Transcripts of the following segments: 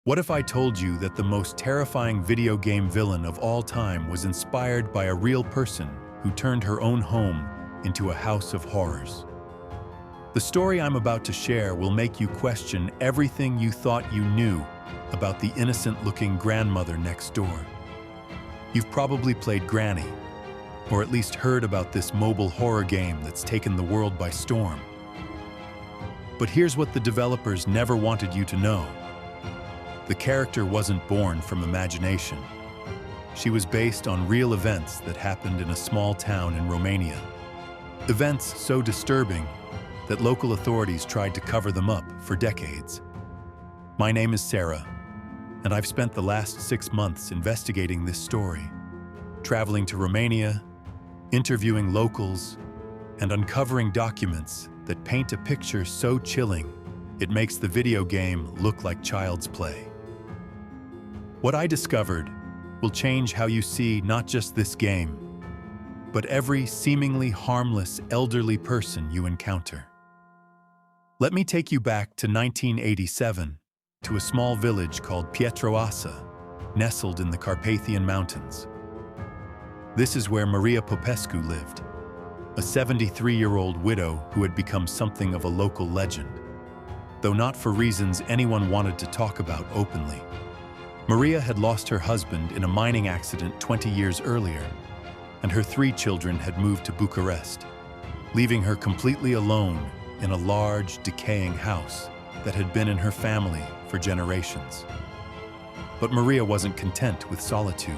What if I told you that the most terrifying video game villain of all time was inspired by a real person who turned her own home into a house of horrors? The story I'm about to share will make you question everything you thought you knew about the innocent-looking grandmother next door. You've probably played Granny, or at least heard about this mobile horror game that's taken the world by storm. But here's what the developers never wanted you to know. The character wasn't born from imagination. She was based on real events that happened in a small town in Romania. Events so disturbing that local authorities tried to cover them up for decades. My name is Sarah, and I've spent the last 6 months investigating this story, traveling to Romania, interviewing locals, and uncovering documents that paint a picture so chilling it makes the video game look like child's play. What I discovered will change how you see not just this game, but every seemingly harmless elderly person you encounter. Let me take you back to 1987, to a small village called Pietroasa, nestled in the Carpathian Mountains. This is where Maria Popescu lived, a 73-year-old widow who had become something of a local legend, though not for reasons anyone wanted to talk about openly. Maria had lost her husband in a mining accident 20 years earlier, and her 3 children had moved to Bucharest, leaving her completely alone in a large, decaying house that had been in her family for generations. But Maria wasn't content with solitude.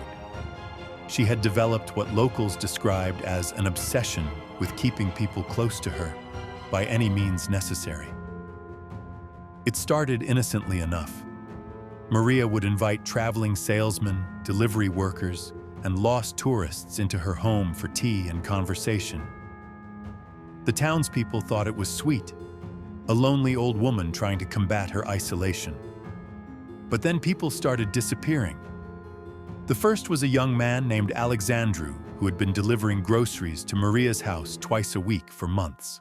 She had developed what locals described as an obsession with keeping people close to her by any means necessary. It started innocently enough. Maria would invite traveling salesmen, delivery workers, and lost tourists into her home for tea and conversation. The townspeople thought it was sweet, a lonely old woman trying to combat her isolation. But then people started disappearing. The first was a young man named Alexandru who had been delivering groceries to Maria's house twice a week for months.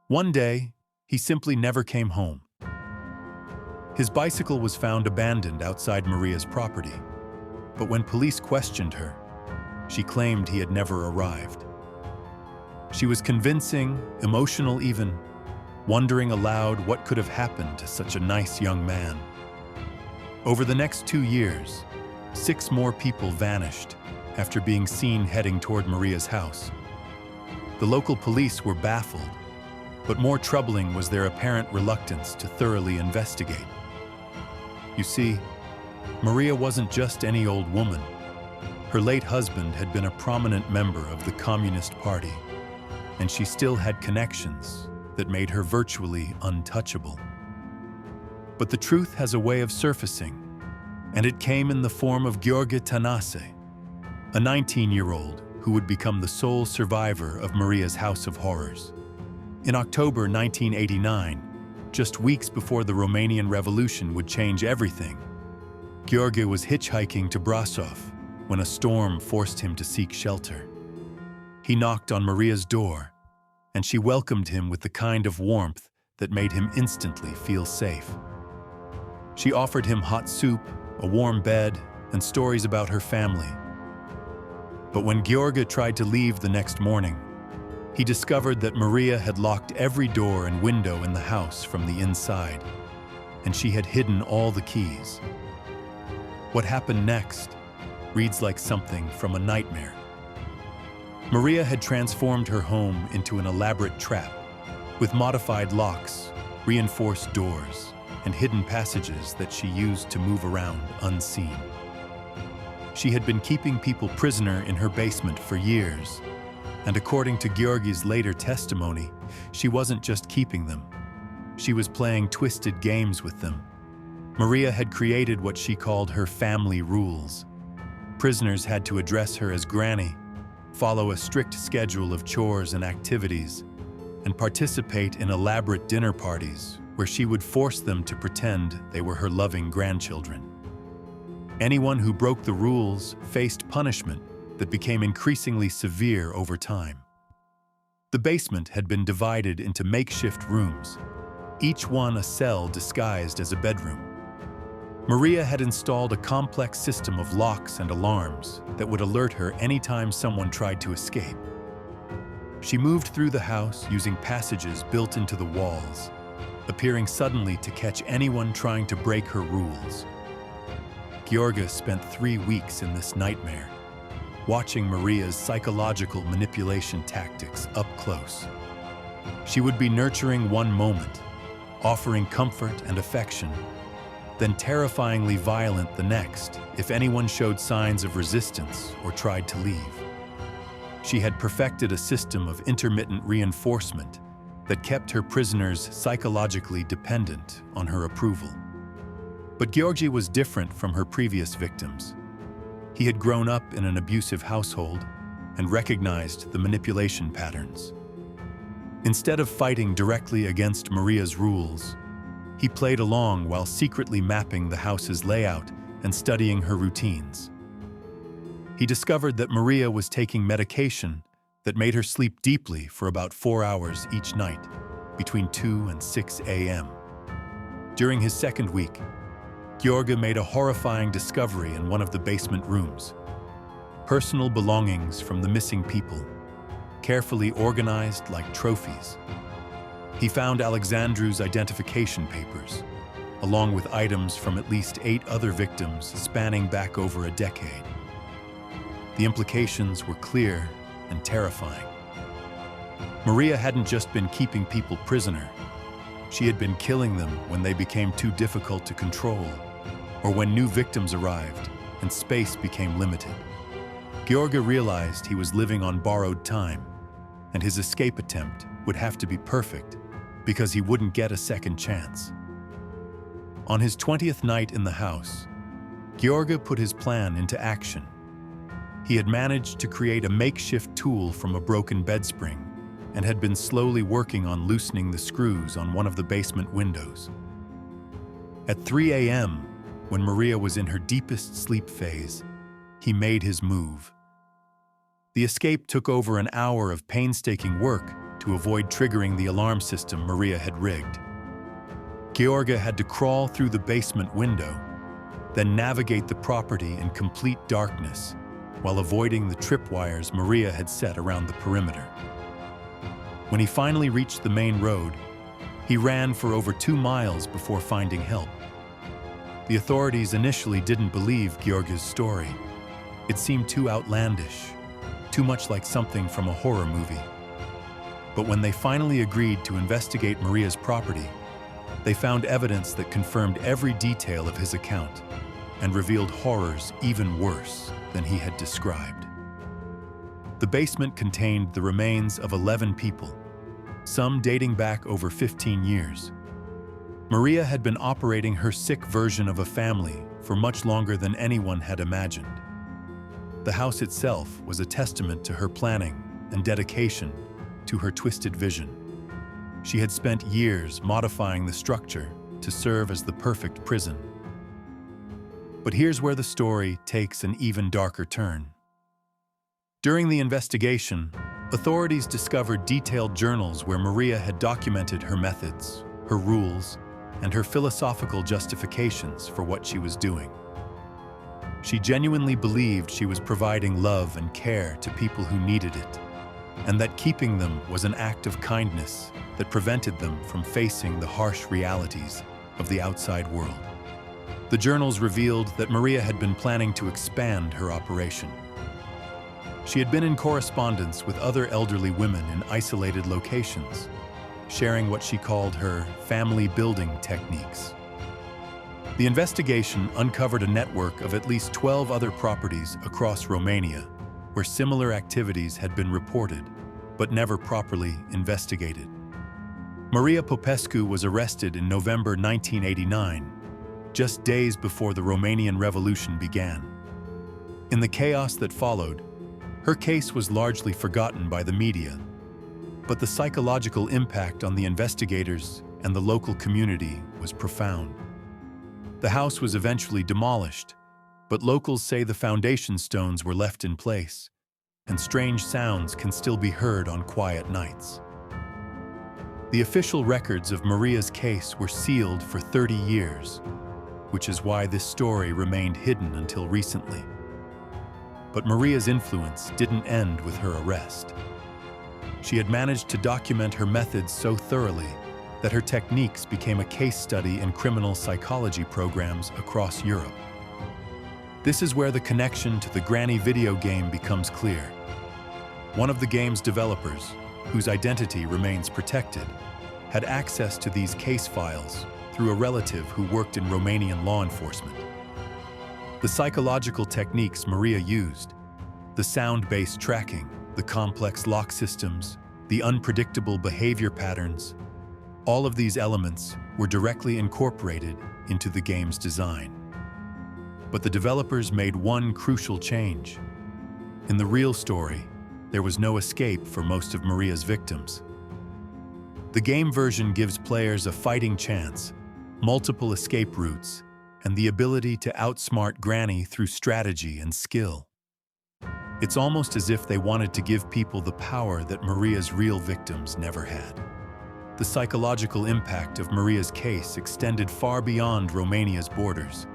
One day, he simply never came home. His bicycle was found abandoned outside Maria's property, but when police questioned her, she claimed he had never arrived. She was convincing, emotional even, wondering aloud what could have happened to such a nice young man. Over the next 2 years, 6 more people vanished after being seen heading toward Maria's house. The local police were baffled, but more troubling was their apparent reluctance to thoroughly investigate. You see, Maria wasn't just any old woman. Her late husband had been a prominent member of the Communist Party, and she still had connections that made her virtually untouchable. But the truth has a way of surfacing, and it came in the form of Gheorghe Tănase, a 19-year-old who would become the sole survivor of Maria's House of Horrors. In October 1989, just weeks before the Romanian Revolution would change everything, Gheorghe was hitchhiking to Brasov when a storm forced him to seek shelter. He knocked on Maria's door, and she welcomed him with the kind of warmth that made him instantly feel safe. She offered him hot soup, a warm bed, and stories about her family. But when Gheorghe tried to leave the next morning, he discovered that Maria had locked every door and window in the house from the inside, and she had hidden all the keys. What happened next reads like something from a nightmare. Maria had transformed her home into an elaborate trap, with modified locks, reinforced doors, and hidden passages that she used to move around unseen. She had been keeping people prisoner in her basement for years, and according to Gheorghe's later testimony, she wasn't just keeping them. She was playing twisted games with them. Maria had created what she called her family rules. Prisoners had to address her as Granny, follow a strict schedule of chores and activities, and participate in elaborate dinner parties where she would force them to pretend they were her loving grandchildren. Anyone who broke the rules faced punishment that became increasingly severe over time. The basement had been divided into makeshift rooms, each one a cell disguised as a bedroom. Maria had installed a complex system of locks and alarms that would alert her anytime someone tried to escape. She moved through the house using passages built into the walls, appearing suddenly to catch anyone trying to break her rules. Georga spent 3 weeks in this nightmare, watching Maria's psychological manipulation tactics up close. She would be nurturing one moment, offering comfort and affection, then terrifyingly violent the next if anyone showed signs of resistance or tried to leave. She had perfected a system of intermittent reinforcement that kept her prisoners psychologically dependent on her approval. But Georgi was different from her previous victims. He had grown up in an abusive household and recognized the manipulation patterns. Instead of fighting directly against Maria's rules, he played along while secretly mapping the house's layout and studying her routines. He discovered that Maria was taking medication that made her sleep deeply for about 4 hours each night, between 2 and 6 a.m. During his second week, Georga made a horrifying discovery in one of the basement rooms. Personal belongings from the missing people, carefully organized like trophies. He found Alexandru's identification papers, along with items from at least 8 other victims spanning back over a decade. The implications were clear and terrifying. Maria hadn't just been keeping people prisoner. She had been killing them when they became too difficult to control, or when new victims arrived and space became limited. Georga realized he was living on borrowed time, and his escape attempt would have to be perfect because he wouldn't get a second chance. On his 20th night in the house, Georga put his plan into action. He had managed to create a makeshift tool from a broken bed spring and had been slowly working on loosening the screws on one of the basement windows. At 3 a.m., when Maria was in her deepest sleep phase, he made his move. The escape took over an hour of painstaking work to avoid triggering the alarm system Maria had rigged. Georga had to crawl through the basement window, then navigate the property in complete darkness while avoiding the tripwires Maria had set around the perimeter. When he finally reached the main road, he ran for over 2 miles before finding help. The authorities initially didn't believe Georga's story. It seemed too outlandish, too much like something from a horror movie. But when they finally agreed to investigate Maria's property, they found evidence that confirmed every detail of his account and revealed horrors even worse than he had described. The basement contained the remains of 11 people, some dating back over 15 years. Maria had been operating her sick version of a family for much longer than anyone had imagined. The house itself was a testament to her planning and dedication to her twisted vision. She had spent years modifying the structure to serve as the perfect prison. But here's where the story takes an even darker turn. During the investigation, authorities discovered detailed journals where Maria had documented her methods, her rules, and her philosophical justifications for what she was doing. She genuinely believed she was providing love and care to people who needed it, and that keeping them was an act of kindness that prevented them from facing the harsh realities of the outside world. The journals revealed that Maria had been planning to expand her operation. She had been in correspondence with other elderly women in isolated locations, sharing what she called her family building techniques. The investigation uncovered a network of at least 12 other properties across Romania where similar activities had been reported, but never properly investigated. Maria Popescu was arrested in November 1989, just days before the Romanian Revolution began. In the chaos that followed, her case was largely forgotten by the media, but the psychological impact on the investigators and the local community was profound. The house was eventually demolished, but locals say the foundation stones were left in place, and strange sounds can still be heard on quiet nights. The official records of Maria's case were sealed for 30 years, which is why this story remained hidden until recently. But Maria's influence didn't end with her arrest. She had managed to document her methods so thoroughly that her techniques became a case study in criminal psychology programs across Europe. This is where the connection to the Granny video game becomes clear. One of the game's developers, whose identity remains protected, had access to these case files through a relative who worked in Romanian law enforcement. The psychological techniques Maria used, the sound-based tracking, the complex lock systems, the unpredictable behavior patterns, all of these elements were directly incorporated into the game's design. But the developers made one crucial change. In the real story, there was no escape for most of Maria's victims. The game version gives players a fighting chance, multiple escape routes, and the ability to outsmart Granny through strategy and skill. It's almost as if they wanted to give people the power that Maria's real victims never had. The psychological impact of Maria's case extended far beyond Romania's borders.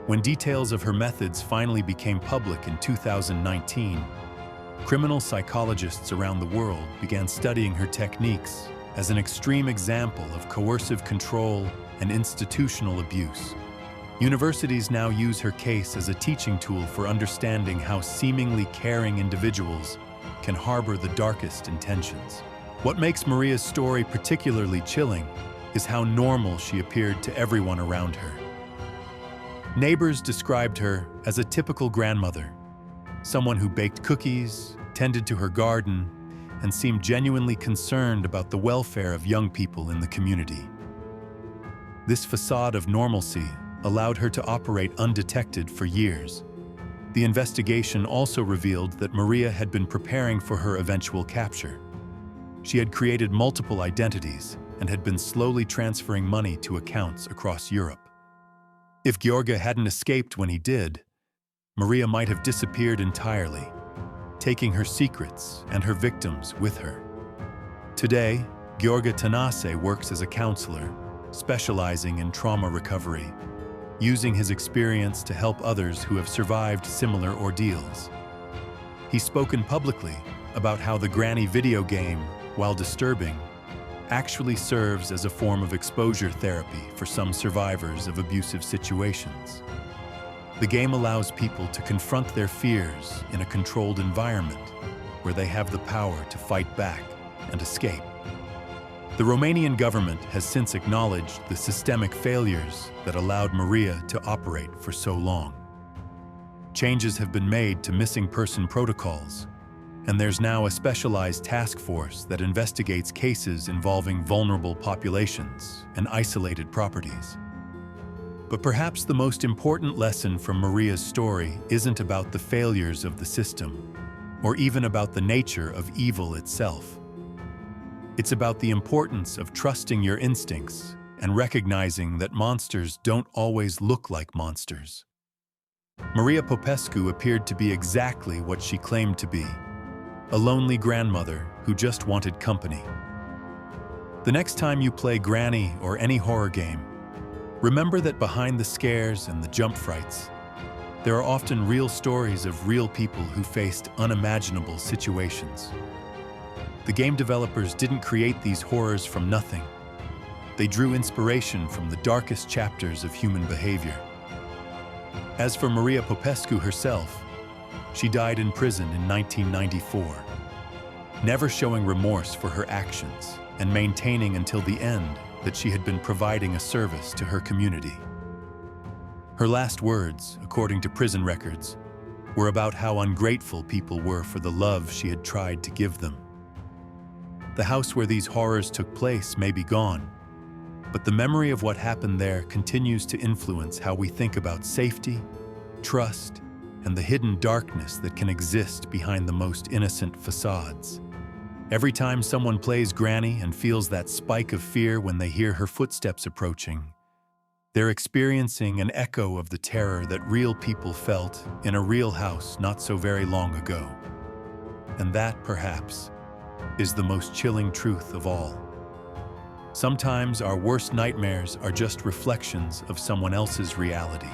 When details of her methods finally became public in 2019, criminal psychologists around the world began studying her techniques as an extreme example of coercive control and institutional abuse. Universities now use her case as a teaching tool for understanding how seemingly caring individuals can harbor the darkest intentions. What makes Maria's story particularly chilling is how normal she appeared to everyone around her. Neighbors described her as a typical grandmother, someone who baked cookies, tended to her garden, and seemed genuinely concerned about the welfare of young people in the community. This facade of normalcy allowed her to operate undetected for years. The investigation also revealed that Maria had been preparing for her eventual capture. She had created multiple identities and had been slowly transferring money to accounts across Europe. If Gheorghe hadn't escaped when he did, Maria might have disappeared entirely, taking her secrets and her victims with her. Today, Gheorghe Tănase works as a counselor, specializing in trauma recovery, using his experience to help others who have survived similar ordeals. He's spoken publicly about how the Granny video game, while disturbing, actually serves as a form of exposure therapy for some survivors of abusive situations. The game allows people to confront their fears in a controlled environment where they have the power to fight back and escape. The Romanian government has since acknowledged the systemic failures that allowed Maria to operate for so long. Changes have been made to missing person protocols, and there's now a specialized task force that investigates cases involving vulnerable populations and isolated properties. But perhaps the most important lesson from Maria's story isn't about the failures of the system, or even about the nature of evil itself. It's about the importance of trusting your instincts and recognizing that monsters don't always look like monsters. Maria Popescu appeared to be exactly what she claimed to be, a lonely grandmother who just wanted company. The next time you play Granny or any horror game, remember that behind the scares and the jump frights, there are often real stories of real people who faced unimaginable situations. The game developers didn't create these horrors from nothing. They drew inspiration from the darkest chapters of human behavior. As for Maria Popescu herself, she died in prison in 1994, never showing remorse for her actions and maintaining until the end that she had been providing a service to her community. Her last words, according to prison records, were about how ungrateful people were for the love she had tried to give them. The house where these horrors took place may be gone, but the memory of what happened there continues to influence how we think about safety, trust, and the hidden darkness that can exist behind the most innocent facades. Every time someone plays Granny and feels that spike of fear when they hear her footsteps approaching, they're experiencing an echo of the terror that real people felt in a real house not so very long ago. And that, perhaps, is the most chilling truth of all. Sometimes our worst nightmares are just reflections of someone else's reality.